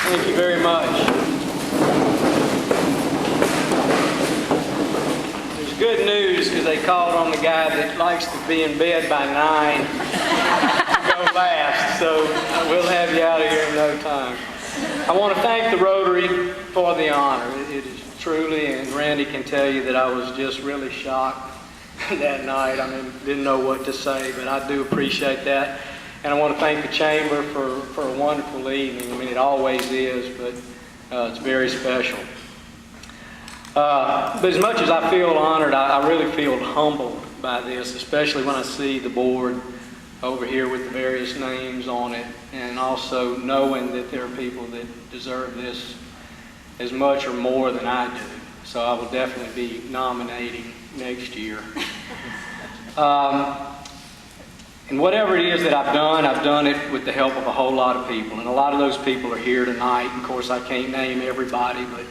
Thank you very much. There's good news because they called on the guy that likes to be in bed by 9 to go last, so we'll have you out of here in no time. I want to thank the Rotary for the honor. It is truly, and Randy can tell you that I was just really shocked that night. I mean, didn't know what to say, but I do appreciate that. And I want to thank the Chamber for a wonderful evening. I mean, it always is, but it's very special. But as much as I feel honored, I really feel humbled by this, especially when I see the board over here with the various names on it, and also knowing that there are people that deserve this as much or more than I do. So I will definitely be nominating next year. And whatever it is that I've done it with the help of a whole lot of people. And a lot of those people are here tonight. Of course, I can't name everybody, but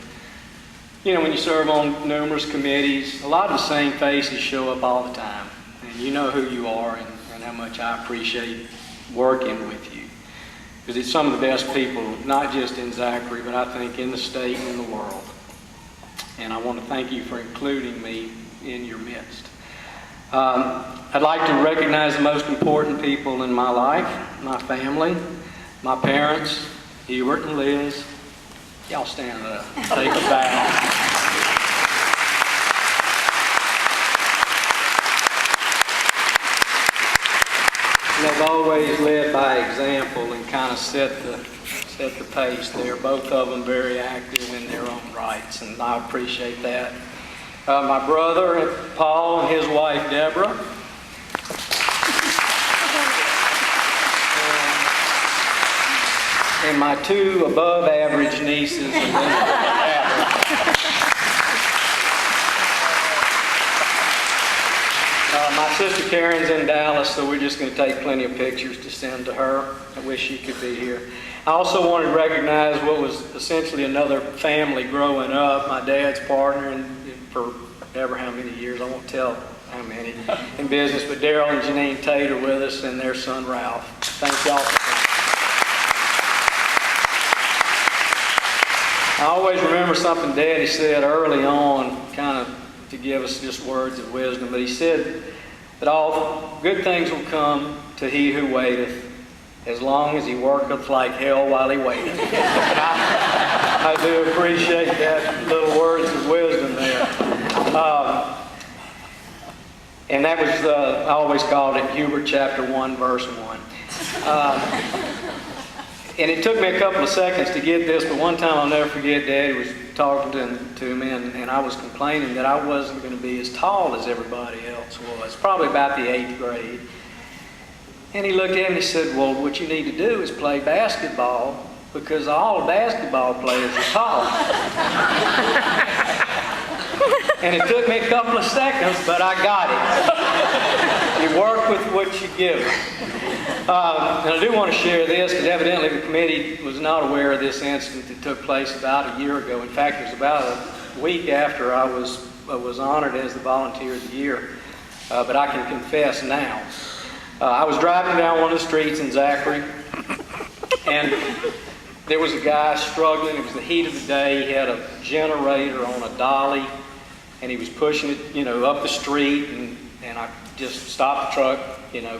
you know, when you serve on numerous committees, a lot of the same faces show up all the time. And you know who you are and how much I appreciate working with you. Because it's some of the best people, not just in Zachary, but I think in the state and in the world. And I want to thank you for including me in your midst. I'd like to recognize the most important people in my life, my family, my parents, Hubert and Liz. Y'all stand up, take a bow. They've always led by example and kind of set the pace there. Both of them very active in their own rights, and I appreciate that. My brother, Paul, and his wife, Deborah. And my two above-average nieces. My sister Karen's in Dallas, so we're just going to take plenty of pictures to send to her. I wish she could be here. I also wanted to recognize what was essentially another family growing up. My dad's partner, and for ever how many years, I won't tell how many, in business, but Daryl and Janine Tate are with us, and their son Ralph. Thank y'all for that. I always remember something Daddy said early on, kind of to give us just words of wisdom, but he said that all good things will come to he who waiteth, as long as he worketh like hell while he waiteth. I do appreciate that little words of wisdom there. And that was, I always called it Hubert chapter 1, verse 1. And it took me a couple of seconds to get this, but one time I'll never forget, Daddy was talking to me, and I was complaining that I wasn't going to be as tall as everybody else was, probably about the 8th grade. And he looked at me and he said, well, what you need to do is play basketball, because all the basketball players are tall. And it took me a couple of seconds, but I got it. You work with what you give. And I do want to share this, because evidently the committee was not aware of this incident that took place about a year ago. In fact, it was about a week after I was honored as the Volunteer of the Year. But I can confess now. I was driving down one of the streets in Zachary, and there was a guy struggling. It was the heat of the day. He had a generator on a dolly, and he was pushing it, up the street, and I just stopped the truck,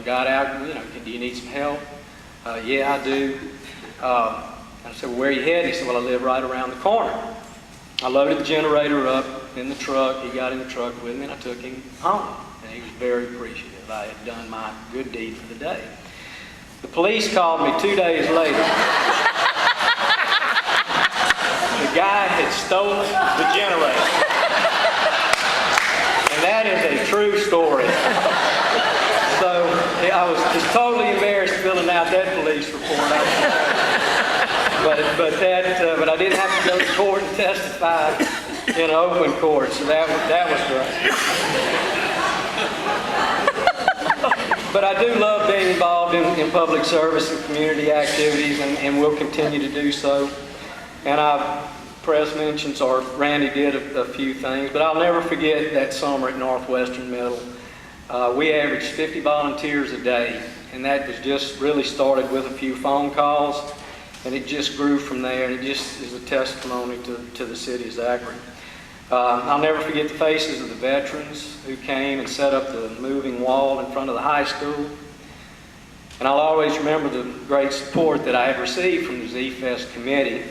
got out, do you need some help? Yeah, I do. I said, well, where are you heading? He said, well, I live right around the corner. I loaded the generator up in the truck. He got in the truck with me, and I took him home. And he was very appreciative. I had done my good deed for the day. The police called me 2 days later. The guy had stolen the generator. And that is a true story. So I was just totally embarrassed filling out that police report. But I didn't have to go to court and testify in open court, so that was great. But I do love being involved in public service and community activities, and will continue to do so. And press mentions, or Randy did a few things, but I'll never forget that summer at Northwestern Middle. We averaged 50 volunteers a day, and that was just really started with a few phone calls. And it just grew from there, and it just is a testimony to the city of Zachary. I'll never forget the faces of the veterans who came and set up the moving wall in front of the high school. And I'll always remember the great support that I have received from the Z-Fest committee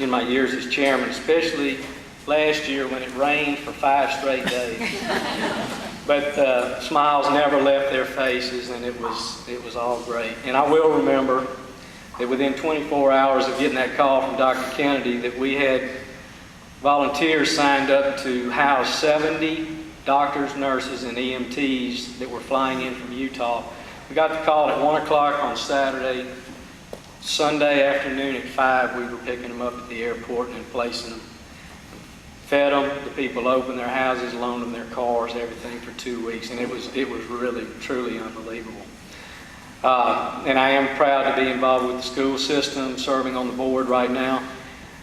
in my years as chairman, especially last year when it rained for 5 straight days. But smiles never left their faces, and it was all great. And I will remember that within 24 hours of getting that call from Dr. Kennedy that we had volunteers signed up to house 70 doctors, nurses, and EMTs that were flying in from Utah. We got the call at 1 o'clock on Saturday. Sunday afternoon at 5, we were picking them up at the airport and placing them. Fed them, the people opened their houses, loaned them their cars, everything for 2 weeks, and it was really, truly unbelievable. And I am proud to be involved with the school system, serving on the board right now.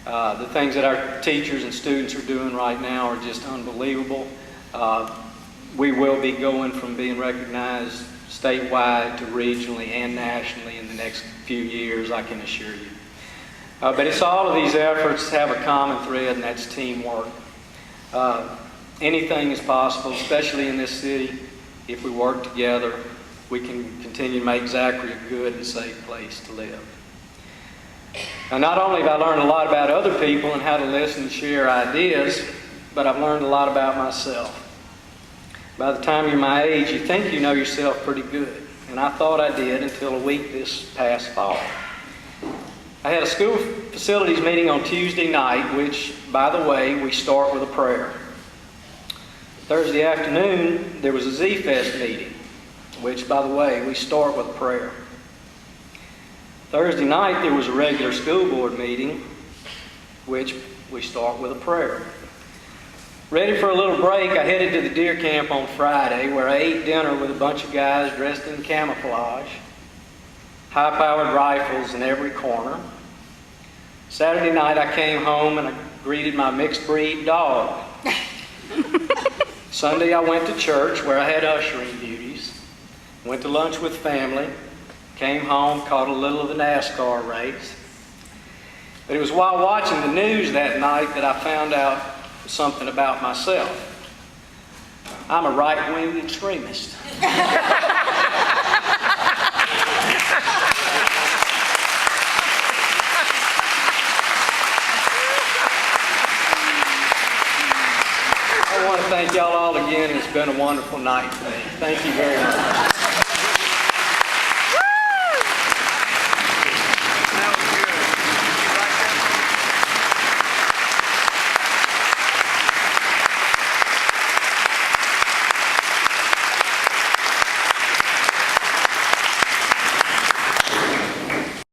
The things that our teachers and students are doing right now are just unbelievable. We will be going from being recognized statewide to regionally and nationally in the next few years, I can assure you. But it's all of these efforts have a common thread, and that's teamwork. Anything is possible, especially in this city, if we work together. We can continue to make Zachary a good and safe place to live. Now, not only have I learned a lot about other people and how to listen and share ideas, but I've learned a lot about myself. By the time you're my age, you think you know yourself pretty good. And I thought I did until a week this past fall. I had a school facilities meeting on Tuesday night, which, by the way, we start with a prayer. Thursday afternoon, there was a Z-Fest meeting, which, by the way, we start with prayer. Thursday night, there was a regular school board meeting, which we start with a prayer. Ready for a little break, I headed to the deer camp on Friday, where I ate dinner with a bunch of guys dressed in camouflage, high-powered rifles in every corner. Saturday night, I came home and I greeted my mixed-breed dog. Sunday, I went to church, where I had ushering duties. Went to lunch with family, came home, caught a little of the NASCAR race. But it was while watching the news that night that I found out something about myself. I'm a right-wing extremist. I want to thank y'all all again. It's been a wonderful night for me. Thank you very much.